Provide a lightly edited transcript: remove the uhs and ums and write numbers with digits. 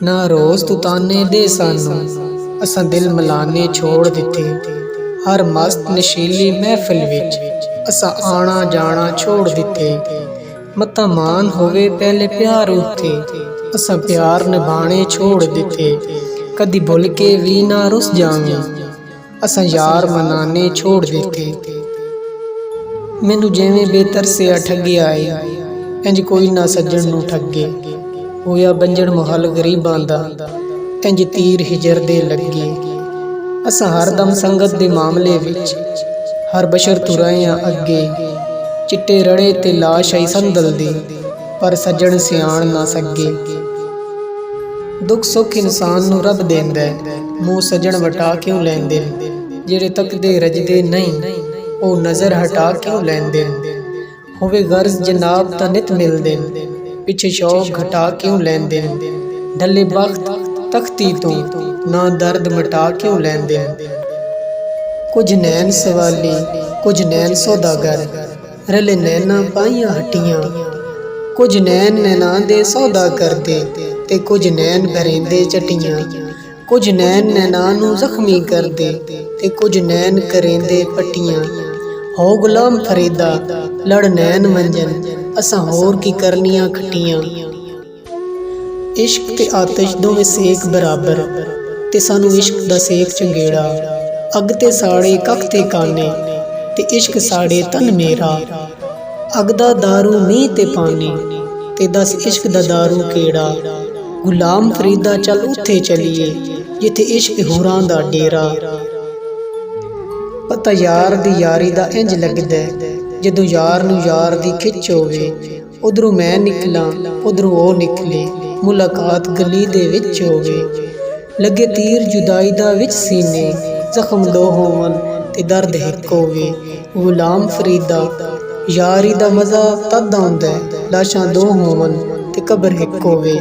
ना रोज़ तू ताने दे सानू, असां दिल मलाने छोड़ दिते। हर मस्त नशीली महफिल विच असां आना जाना छोड़ दिते। मता मान होवे पहले प्यार उत्ते, असां प्यार निभाने छोड़ दिते। कदी भुल के भी ना रुस जावी, असां यार मनाने छोड़ दिते। मैनू जिवें बेतरसिया ठगी आई, इंज कोई ना सज्जण नू ठगे। होया बंजड़ महल गरीबां दा, इंज तीर हिजर दे लगे। असां हरदम संगत दे मामले विच हर बशर तुराया अगे। चिट्टे रड़े ते लाश आई संदल दी, पर सज्जण सियाण ना सके। दुख सुख इंसान नू रब देंदा है, मुँह सज्जण वटा क्यों लैंदे। जेड़े तकदे रजदे नहीं, ओ नज़र हटा क्यों लैंदे। होवे गर्ज जनाब तां नित मिलदे, पिछे शौक घटा क्यों लैंदे। ढले बख्त तख्ती तो ना दर्द मिटा क्यों लैंदे। कुछ नैन सवाली कुछ नैन सौदागर, रले नैना पाइयां हट्टियां। कुछ नैन नैना दे सौदा करदे, ते कुछ नैन भरेंदे चटियां। कुछ नैन नैना नू जख्मी करदे, ते कुछ नैन करेंदे पट्टियां। हो गुलाम फरीदा लड़ नैन मंजन, असां होर की करनियां खट्टियां। इश्क ते आतिश दोवें सेक बराबर, ते सानू इश्क दा सेक चंगेड़ा। अग ते साड़े कख ते काने, ते इश्क साड़े तन मेरा। अग दा दारू मींह ते पानी, ते दस इश्क दा दारू केड़ा। गुलाम फरीदा चल उत्थे चलीए, जिथे इश्क होरां दा डेरा। पता यार दी यारी दा इंज लगदा, जदों यार नू यार दी खिच होवे। उधरों मैं निकला उधरों ओ निकले, मुलाकात गली दे विच होवे। लगे तीर जुदाई दा विच सीने, जख्म दो होवन ते दर्द हिक होवे। गुलाम फरीदा यारी दा मज़ा तद आउंदा, लाशां दो होवन ते कबर हिक होवे।